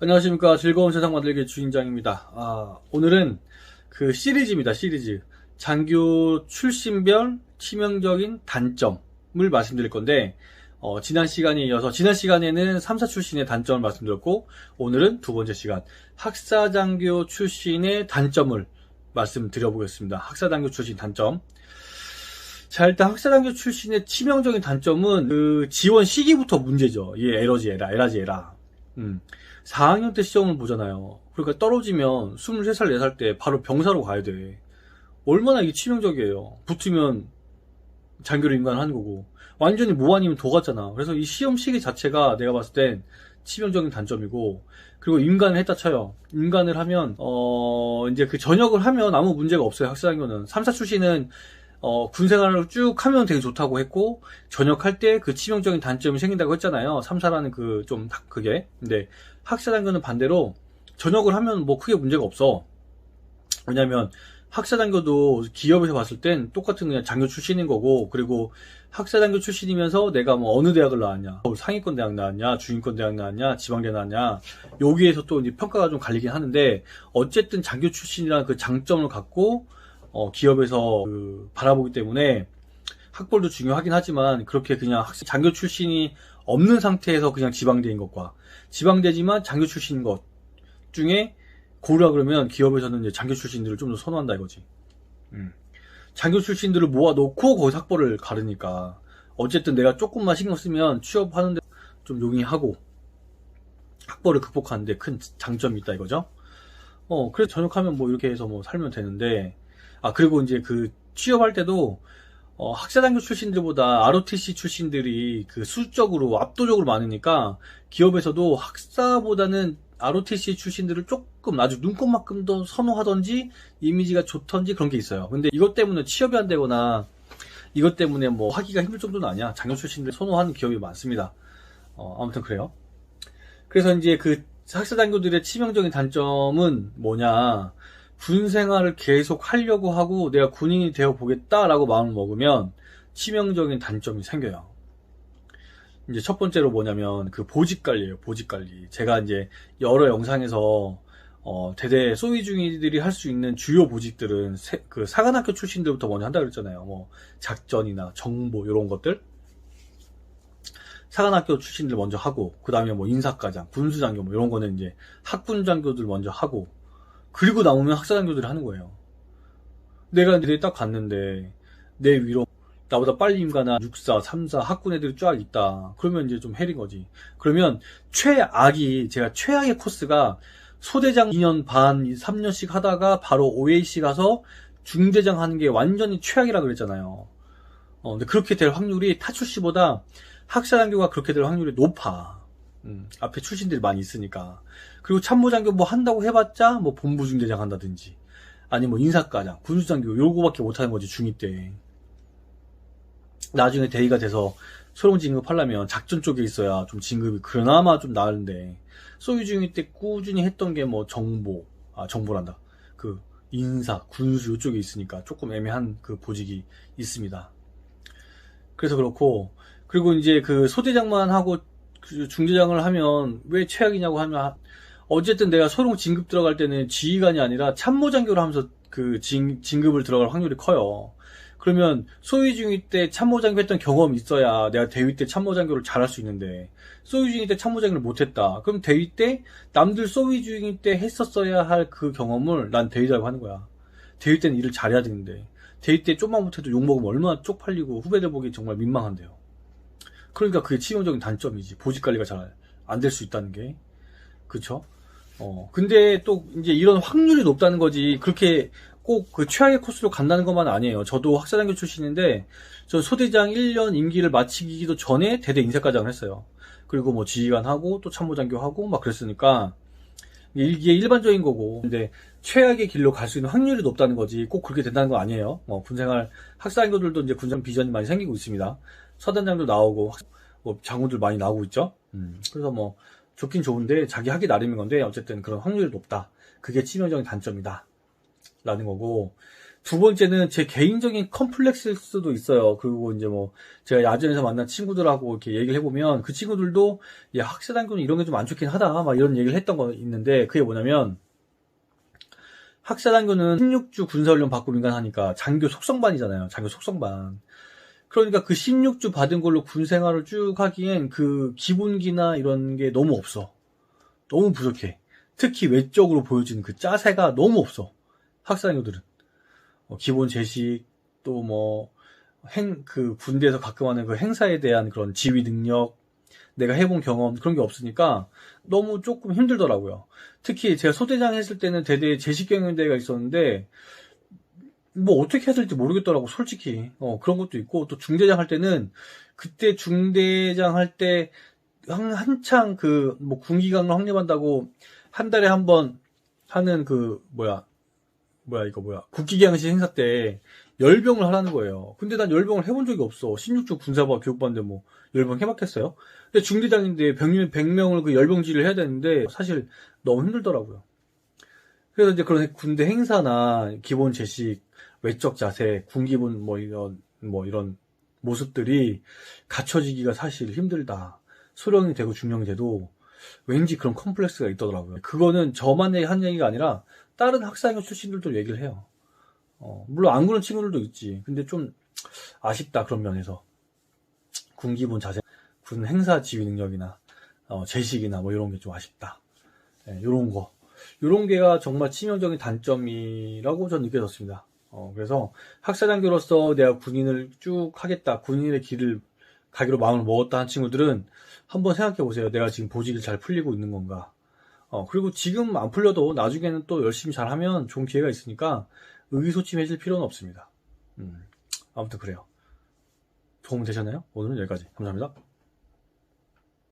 안녕하십니까. 즐거운 세상 만들기 주인장입니다. 오늘은 그 시리즈입니다. 시리즈. 장교 출신별 치명적인 단점을 말씀드릴 건데, 지난 시간에 이어서, 지난 시간에는 3사 출신의 단점을 말씀드렸고, 오늘은 두 번째 시간, 학사장교 출신의 단점을 말씀드려보겠습니다. 학사장교 출신 단점. 자, 일단 학사장교 출신의 치명적인 단점은 그 지원 시기부터 문제죠. 이게 에라지 에라. 4학년 때 시험을 보잖아요. 그러니까 떨어지면 23살, 4살 때 바로 병사로 가야 돼. 얼마나 이게 치명적이에요. 붙으면 장교를 인간한 거고. 완전히 모 아니면 도 같잖아. 그래서 이 시험 시기 자체가 내가 봤을 땐 치명적인 단점이고, 그리고 인간을 했다 쳐요. 인간을 하면, 이제 그 전역을 하면 아무 문제가 없어요. 학사장교는. 3사 출신은 군 생활을 쭉 하면 되게 좋다고 했고, 전역할 때 그 치명적인 단점이 생긴다고 했잖아요. 3사라는 그, 좀, 그게. 근데, 학사장교는 반대로, 전역을 하면 뭐 크게 문제가 없어. 왜냐면, 학사장교도 기업에서 봤을 땐 똑같은 그냥 장교 출신인 거고, 그리고 학사장교 출신이면서 내가 뭐 어느 대학을 나왔냐, 상위권 대학 나왔냐, 중위권 대학 나왔냐, 지방대 나왔냐, 여기에서 또 이제 평가가 좀 갈리긴 하는데, 어쨌든 장교 출신이라는 그 장점을 갖고, 기업에서 바라보기 때문에 학벌도 중요하긴 하지만 그렇게 그냥 장교 출신이 없는 상태에서 그냥 지방대인 것과 지방대지만 장교 출신인 것 중에 고르라 그러면 기업에서는 이제 장교 출신들을 좀 더 선호한다 이거지. 장교 출신들을 모아놓고 거기서 학벌을 가르니까 어쨌든 내가 조금만 신경 쓰면 취업하는데 좀 용이하고 학벌을 극복하는데 큰 장점이 있다 이거죠. 그래서 전역하면 뭐 이렇게 해서 뭐 살면 되는데, 그리고 이제 그 취업할 때도, 학사장교 출신들보다 ROTC 출신들이 그 수적으로 압도적으로 많으니까 기업에서도 학사보다는 ROTC 출신들을 조금 아주 눈꼽만큼 더 선호하던지 이미지가 좋던지 그런 게 있어요. 근데 이것 때문에 취업이 안 되거나 이것 때문에 뭐 하기가 힘들 정도는 아니야. 장교 출신들 선호하는 기업이 많습니다. 아무튼 그래요. 그래서 이제 그 학사장교들의 치명적인 단점은 뭐냐, 군 생활을 계속 하려고 하고 내가 군인이 되어 보겠다라고 마음을 먹으면 치명적인 단점이 생겨요. 이제 첫 번째로 뭐냐면 그 보직 관리예요. 보직 관리. 제가 이제 여러 영상에서 대대 소위중이들이 할 수 있는 주요 보직들은 그 사관학교 출신들부터 먼저 한다 그랬잖아요. 뭐 작전이나 정보 이런 것들. 사관학교 출신들 먼저 하고, 그 다음에 뭐 인사과장, 군수장교 뭐 이런 거는 이제 학군장교들 먼저 하고, 그리고 나오면 학사장교들이 하는 거예요. 내가 이제 딱 갔는데 내 위로 나보다 빨리 임관한 6사, 3사 학군 애들이 쫙 있다. 그러면 이제 좀 헬인 거지. 그러면 제가 최악의 코스가 소대장 2년 반, 3년씩 하다가 바로 OAC 가서 중대장 하는 게 완전히 최악이라 그랬잖아요. 근데 그렇게 될 확률이 타 출시보다 학사장교가 그렇게 될 확률이 높아. 앞에 출신들이 많이 있으니까. 그리고 참모장교 뭐 한다고 해봤자 뭐 본부중대장 한다든지, 아니 뭐 인사과장, 군수장교 요거밖에 못하는 거지 중2 때. 나중에 대위가 돼서 소령 진급하려면 작전 쪽에 있어야 좀 진급이 그나마 좀 나은데, 소위 중2 때 꾸준히 했던 게 뭐 정보란다. 그 인사, 군수 요쪽에 있으니까 조금 애매한 그 보직이 있습니다. 그래서 그렇고, 그리고 이제 그 소대장만 하고 그 중대장을 하면 왜 최악이냐고 하면, 어쨌든 내가 소령 진급 들어갈 때는 지휘관이 아니라 참모장교를 하면서 그 진급을 들어갈 확률이 커요. 그러면 소위 중위 때 참모장교 했던 경험이 있어야 내가 대위 때 참모장교를 잘할 수 있는데, 소위 중위 때 참모장교를 못했다. 그럼 대위 때 남들 소위 중위 때 했었어야 할 그 경험을 난 대위라고 하는 거야. 대위 때는 일을 잘해야 되는데, 대위 때 좀만 못해도 욕먹으면 얼마나 쪽팔리고 후배들 보기 정말 민망한데요. 그러니까 그게 치명적인 단점이지. 보직 관리가 잘 안 될 수 있다는 게. 그쵸? 근데 또 이제 이런 확률이 높다는 거지, 그렇게 꼭 그 최악의 코스로 간다는 것만 아니에요. 저도 학사장교 출신인데, 전 소대장 1년 임기를 마치기도 전에 대대 인사과장을 했어요. 그리고 뭐 지휘관 하고 또 참모장교 하고 막 그랬으니까 이게 일반적인 거고. 근데 최악의 길로 갈 수 있는 확률이 높다는 거지 꼭 그렇게 된다는 거 아니에요. 군생활 학사장교들도 이제 군장 비전이 많이 생기고 있습니다. 서단장도 나오고 뭐 장군들 많이 나오고 있죠. 그래서 뭐 좋긴 좋은데 자기 하기 나름인 건데, 어쨌든 그런 확률이 높다. 그게 치명적인 단점이다 라는 거고, 두 번째는 제 개인적인 컴플렉스일 수도 있어요. 그리고 이제 뭐 제가 야전에서 만난 친구들하고 이렇게 얘기를 해보면 그 친구들도 야, 학사단교는 이런 게 좀 안 좋긴 하다 막 이런 얘기를 했던 거 있는데, 그게 뭐냐면 학사단교는 16주 군사훈련 받고 민간하니까 장교 속성반이잖아요. 장교 속성반. 그러니까 그 16주 받은 걸로 군 생활을 쭉 하기엔 그 기본기나 이런 게 너무 없어. 너무 부족해. 특히 외적으로 보여지는 그 짜세가 너무 없어. 학사단교들은. 기본 제식, 또 뭐, 그 군대에서 가끔 하는 그 행사에 대한 그런 지휘 능력, 내가 해본 경험, 그런 게 없으니까 너무 조금 힘들더라고요. 특히 제가 소대장 했을 때는 대대 제식경연대회가 있었는데, 뭐 어떻게 해야 될지 모르겠더라고, 솔직히. 그런 것도 있고, 또 중대장 할 때는, 그때 중대장 할 때, 한창 뭐 군기강을 확립한다고, 한 달에 한 번 하는 국기기양식 행사 때 열병을 하라는 거예요. 근데 난 열병을 해본 적이 없어. 16주 군사바 교육받는데 뭐 열병 해봤겠어요? 근데 중대장인데 100명을 그 열병지를 해야 되는데 사실 너무 힘들더라고요. 그래서 이제 그런 군대 행사나 기본 제식, 외적 자세, 군기본 뭐 이런 모습들이 갖춰지기가 사실 힘들다. 소령이 되고 중령이 돼도 왠지 그런 컴플렉스가 있더라고요. 그거는 저만 한 얘기가 아니라 다른 학사형 출신들도 얘기를 해요. 물론 안 그런 친구들도 있지. 근데 좀 아쉽다, 그런 면에서. 군 기본 자세, 군 행사 지휘 능력이나 제식이나 뭐 이런 게 좀 아쉽다. 요런 거. 요런 게가 정말 치명적인 단점이라고 전 느껴졌습니다. 그래서 학사장교로서 내가 군인을 쭉 하겠다, 군인의 길을 가기로 마음을 먹었다 한 친구들은 한번 생각해 보세요. 내가 지금 보직이 잘 풀리고 있는 건가. 그리고 지금 안 풀려도 나중에는 또 열심히 잘하면 좋은 기회가 있으니까 의기소침해질 필요는 없습니다. 아무튼 그래요. 도움 되셨나요? 오늘은 여기까지. 감사합니다.